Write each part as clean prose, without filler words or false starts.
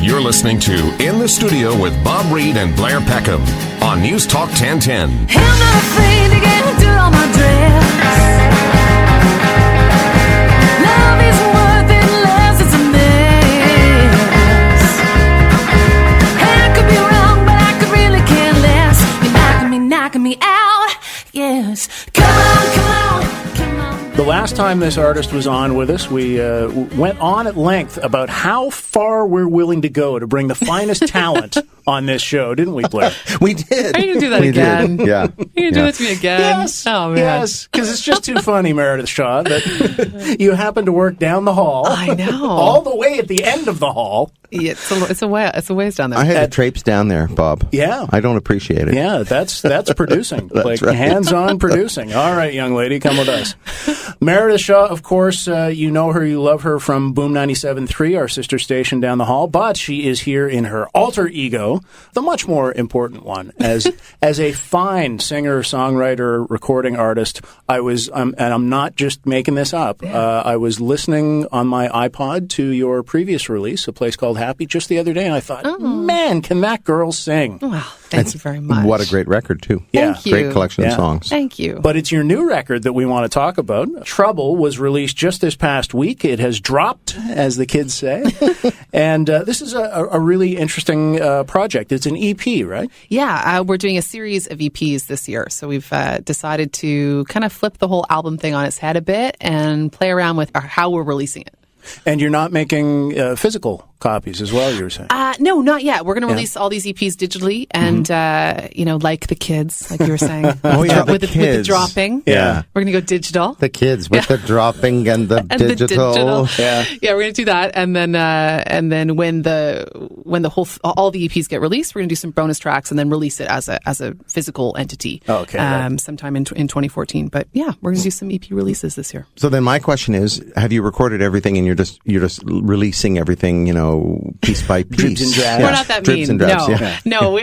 You're listening to In the Studio with Bob Reid and Blair Packham on NewsTalk 1010. I'm not afraid to get dirt on my dress. Love isn't worth it unless it's a mess. I could be wrong, but I could really care less. You're knocking me out. Yes. Come on, come on, come on. The last time this artist was on with us, we went on at length about how far we're willing to go to bring the finest talent on this show, didn't we, Blair? We did. Are you going to do that again? Did. Yeah. Are you going to do that to me again? Yes. Oh, man. Yes, because it's just too funny, Meredith Shaw, that you happen to work down the hall. I know. All the way at the end of the hall. Yeah, it's a ways down there. I had to traipse down there, Bob. Yeah. I don't appreciate it. Yeah, that's producing. That's like right. hands-on producing. All right, young lady, come with us. Meredith Shaw, of course, you know her, you love her from Boom 97.3, our sister station down the hall, but she is here in her alter ego, the much more important one, as a fine singer, songwriter, recording artist. I was, and I'm not just making this up, I was listening on my iPod to your previous release, a place called Happy, just the other day, and I thought, man, can that girl sing? Wow, thank you very much. What a great record, too. Thank you. Great collection of songs. Thank you. But it's your new record that we want to talk about. Trouble was released just this past week. It has dropped, as the kids say. And this is a really interesting project. It's an EP, right? Yeah, we're doing a series of EPs this year. So we've decided to kind of flip the whole album thing on its head a bit and play around with how we're releasing it. And you're not making physical copies as well, you were saying? No, not yet. We're going to release all these EPs digitally and, like the kids, like you were saying. Oh, yeah, with the dropping. Yeah. We're going to go digital. The kids with the dropping and the digital. Yeah. Yeah, we're going to do that. And then when all the EPs get released, we're going to do some bonus tracks and then release it as a physical entity. Okay. Right. Sometime in 2014. But yeah, we're going to do some EP releases this year. So then my question is, have you recorded everything and you're just releasing everything, piece by piece? Dribs and drabs. We're not that Dribs mean. and drabs, No,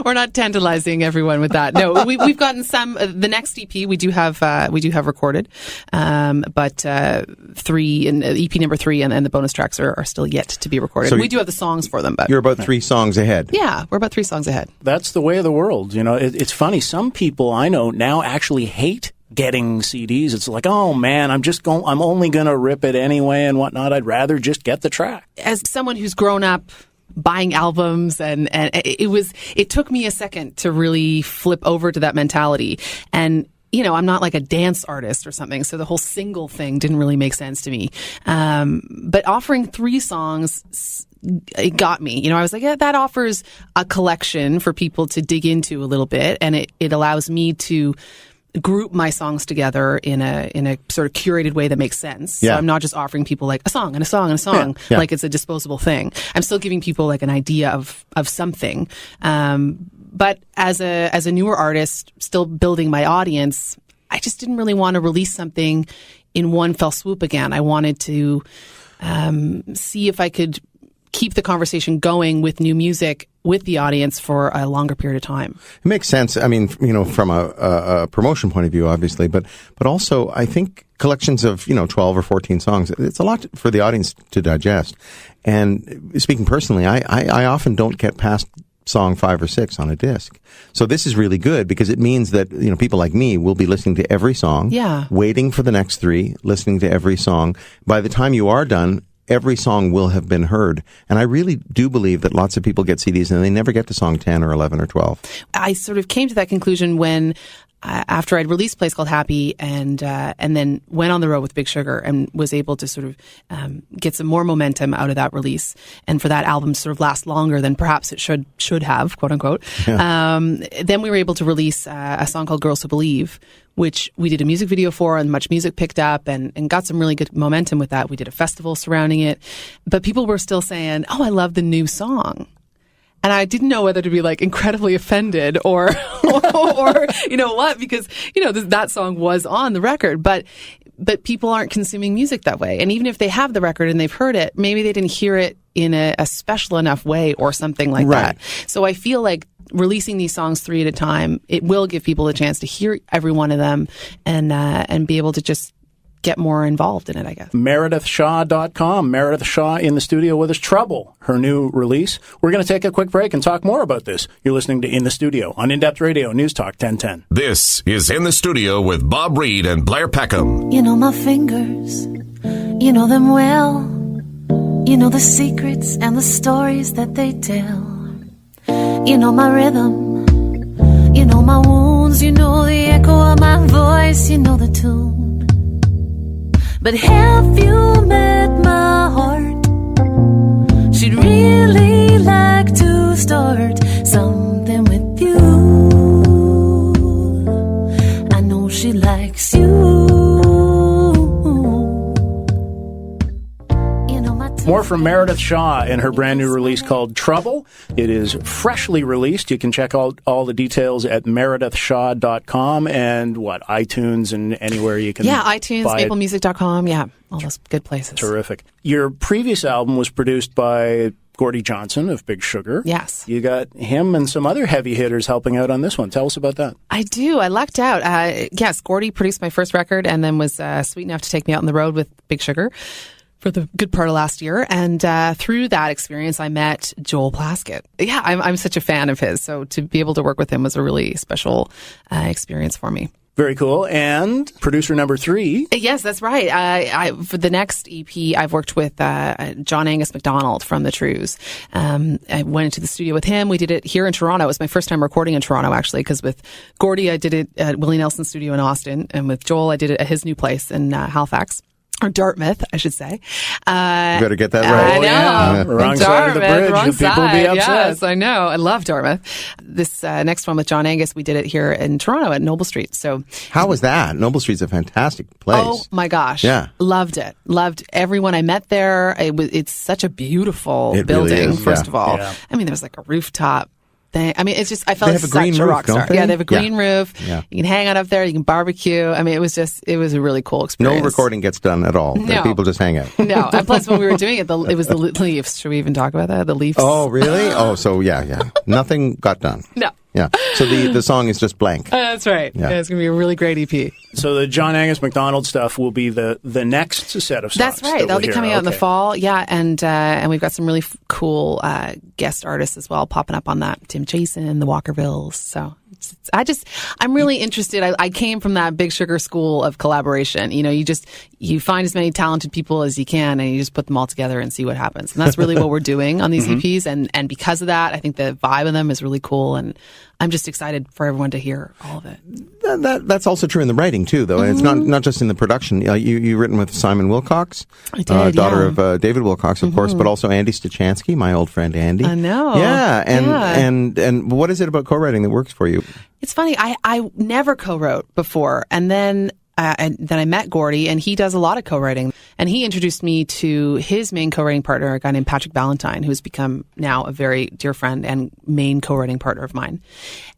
we're not tantalizing everyone with that. No, we've gotten some. The next EP we do have recorded, but three and EP number 3 and the bonus tracks are still yet to be recorded. So we do have the songs for them, but you're about 3 songs ahead. Yeah, we're about 3 songs ahead. That's the way of the world. It's funny. Some people I know now actually hate getting CDs. It's like, oh man, I'm only going to rip it anyway and whatnot. I'd rather just get the track. As someone who's grown up buying albums and it took me a second to really flip over to that mentality. And I'm not like a dance artist or something, so the whole single thing didn't really make sense to me. But offering 3 songs, it got me. I was like, yeah, that offers a collection for people to dig into a little bit, and it allows me to group my songs together in a sort of curated way that makes sense. Yeah. So I'm not just offering people like a song and a song and a song, Yeah. like it's a disposable thing. I'm still giving people like an idea of something. But as a newer artist, still building my audience, I just didn't really want to release something in one fell swoop again. I wanted to see if I could keep the conversation going with new music with the audience for a longer period of time. It makes sense. I mean, from a promotion point of view, obviously, but also I think collections of, 12 or 14 songs, it's a lot for the audience to digest. And speaking personally, I often don't get past song 5 or 6 on a disc. So this is really good because it means that, people like me will be listening to every song, waiting for the next 3, listening to every song. By the time you are done, every song will have been heard. And I really do believe that lots of people get CDs and they never get to song 10 or 11 or 12. I sort of came to that conclusion when after I'd released a place called Happy and then went on the road with Big Sugar and was able to sort of get some more momentum out of that release and for that album to sort of last longer than perhaps it should have, quote unquote. Yeah. Then we were able to release a song called Girls Who Believe, which we did a music video for and much music picked up and got some really good momentum with that. We did a festival surrounding it, but people were still saying, oh, I love the new song. And I didn't know whether to be like incredibly offended or what, because, that song was on the record, but people aren't consuming music that way. And even if they have the record and they've heard it, maybe they didn't hear it in a special enough way or something like that. So I feel like releasing these songs 3 at a time, it will give people a chance to hear every one of them and be able to just get more involved in it, I guess. MeredithShaw.com. Meredith Shaw in the studio with us. Trouble, her new release. We're going to take a quick break and talk more about this. You're listening to In the Studio on In-Depth Radio, News Talk 1010. This is In the Studio with Bob Reid and Blair Packham. You know my fingers, you know them well. You know the secrets and the stories that they tell. You know my rhythm, you know my wounds, you know the echo of my voice, you know the tune. But have you met my heart? She'd really like to start something with you. I know she likes you. More from Meredith Shaw and her brand new release called Trouble. It is freshly released. You can check out all the details at meredithshaw.com and iTunes and anywhere you can iTunes, buy it. maplemusic.com. Yeah, all those good places. Terrific. Your previous album was produced by Gordie Johnson of Big Sugar. Yes. You got him and some other heavy hitters helping out on this one. Tell us about that. I do. I lucked out. Yes, Gordie produced my first record and then was sweet enough to take me out on the road with Big Sugar for the good part of last year. And through that experience, I met Joel Plaskett. Yeah, I'm such a fan of his. So to be able to work with him was a really special experience for me. Very cool. And producer number 3. Yes, that's right. I for the next EP, I've worked with John Angus MacDonald from The Trews. I went into the studio with him. We did it here in Toronto. It was my first time recording in Toronto, actually, because with Gordie, I did it at Willie Nelson's studio in Austin. And with Joel, I did it at his new place in Halifax. Or Dartmouth, I should say. You better get that right. I know. Yeah. Wrong side of the bridge. Wrong People side. be upset. Yes, I know. I love Dartmouth. This next one with John Angus, we did it here in Toronto at Noble Street. So, How was that? Noble Street's a fantastic place. oh my gosh. Yeah. Loved it. Loved everyone I met there. It's such a beautiful It really building, is, first yeah. of all. Yeah. I mean, there was like a rooftop thing. I mean, it's just, I felt They have a such green a roof, rock star. don't they? Yeah, they have a green Yeah. roof. Yeah. You can hang out up there. You can barbecue. I mean, it was a really cool experience. No recording gets done at all. No. People just hang out. No, and plus when we were doing it, it was the Leafs. Should we even talk about that? The Leafs. Oh, really? Oh, so yeah. Nothing got done. No. Yeah. So the song is just blank. That's right. Yeah. Yeah, it's going to be a really great EP. So the John Angus MacDonald stuff will be the next set of songs. That's right. that They'll we'll be hear. coming out in the Okay. fall. Yeah, and we've got some really cool guest artists as well popping up on that. Tim Jason, the Walkervilles. So I'm really interested. I came from that Big Sugar school of collaboration. You know, you find as many talented people as you can and you just put them all together and see what happens. And that's really what we're doing on these EPs. And because of that, I think the vibe of them is really cool. And I'm just excited for everyone to hear all of it. That's also true in the writing too, though. And it's not just in the production. You've written with Simon Wilcox, I did, daughter yeah. of David Wilcox, of course, but also Andy Stachansky, my old friend Andy. I know. Yeah, Yeah. and what is it about co-writing that works for you? It's funny. I never co-wrote before, and then I met Gordie, and he does a lot of co-writing. And he introduced me to his main co-writing partner, a guy named Patrick Ballantyne, who's become now a very dear friend and main co-writing partner of mine.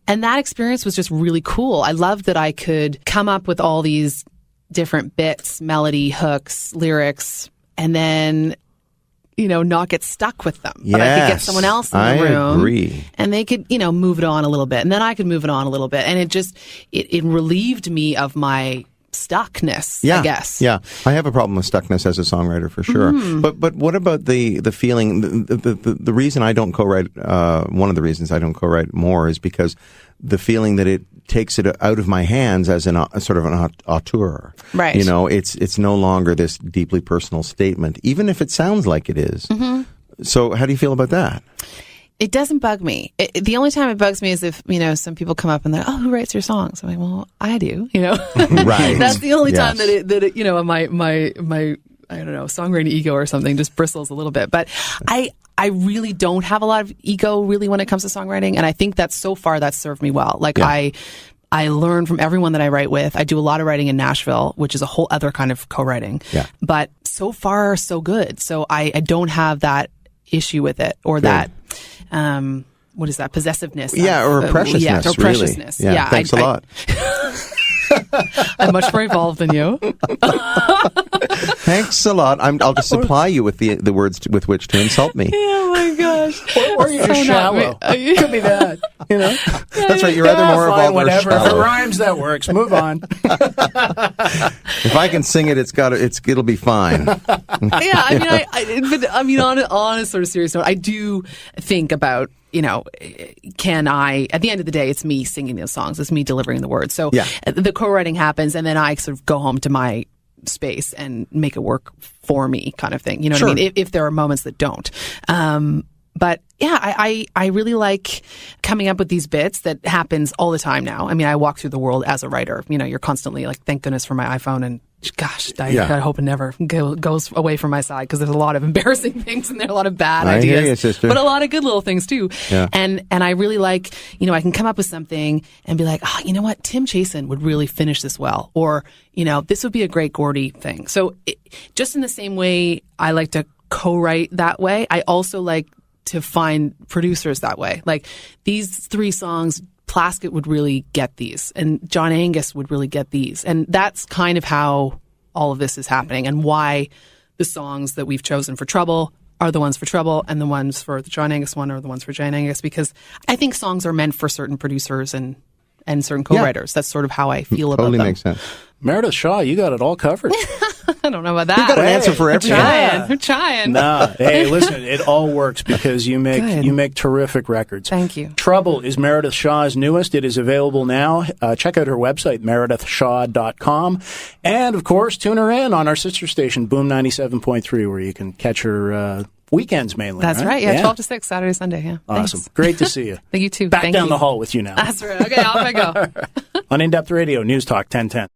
And that experience was just really cool. I loved that I could come up with all these different bits, melody, hooks, lyrics, and then not get stuck with them. But I could get someone else in the room. I agree. And they could, move it on a little bit. And then I could move it on a little bit. And it just, it relieved me of my stuckness, Yeah, I guess. Yeah, I have a problem with stuckness as a songwriter for sure. But what about the feeling? The reason I don't co-write, one of the reasons I don't co-write more is because the feeling that it takes it out of my hands as sort of an auteur. Right. It's no longer this deeply personal statement, even if it sounds like it is. So how do you feel about that? It doesn't bug me. The only time it bugs me is if, some people come up and they're, oh, who writes your songs? I'm like, well, I do, Right. That's the only time Yes. that it my I don't know, songwriting ego or something just bristles a little bit. But I really don't have a lot of ego really when it comes to songwriting. And I think that so far that's served me well. Like I learn from everyone that I write with. I do a lot of writing in Nashville, which is a whole other kind of co-writing. Yeah. But so far, so good. So I don't have that issue with it or that, what is that, possessiveness? Yeah, or preciousness, or really. preciousness. Yeah, thanks a lot. I'm much more evolved than you. Thanks a lot. I'll just supply you with the words with which to insult me. Oh my gosh. Or you're just shallow. Could be that. You know? That's right. You're either more fine, evolved or whatever. If it shallow. rhymes, that works. Move on. If I can sing it, it'll be fine. On a sort of serious note, I do think about, can I, at the end of the day, it's me singing those songs. It's me delivering the words. So the co-writing happens, and then I sort of go home to my space and make it work for me, kind of thing. You know what I mean? If there are moments that don't. But yeah, I really like coming up with these bits that happens all the time now. I mean, I walk through the world as a writer. You're constantly like, thank goodness for my iPhone, and gosh, I hope it never goes away from my side, because there's a lot of embarrassing things and there are a lot of bad ideas, hear you, sister. But a lot of good little things too. Yeah. And I really like, I can come up with something and be like, you know what, Tim Chasen would really finish this well, or this would be a great Gordie thing. So just in the same way I like to co-write that way, I also like to find producers that way. Like these 3 songs, Plaskett would really get these, and John Angus would really get these. And that's kind of how all of this is happening, and why the songs that we've chosen for Trouble are the ones for Trouble, and the ones for the John Angus one are the ones for John Angus, because I think songs are meant for certain producers and certain co-writers. That's sort of how I feel about them. Totally makes sense. Meredith Shaw, you got it all covered. I don't know about that. You've got an answer for everything. I'm trying. Nah, hey, listen, it all works because you make terrific records. Thank you. Trouble is Meredith Shaw's newest. It is available now. Check out her website, meredithshaw.com. And, of course, tune her in on our sister station, Boom 97.3, where you can catch her weekends mainly. That's right. Yeah, 12 to 6, Saturday, Sunday. Yeah. Awesome. Thanks. Great to see you. Thank you, too. Back down the hall with you now. That's right. Okay, off I go. On In-Depth Radio, News Talk 1010.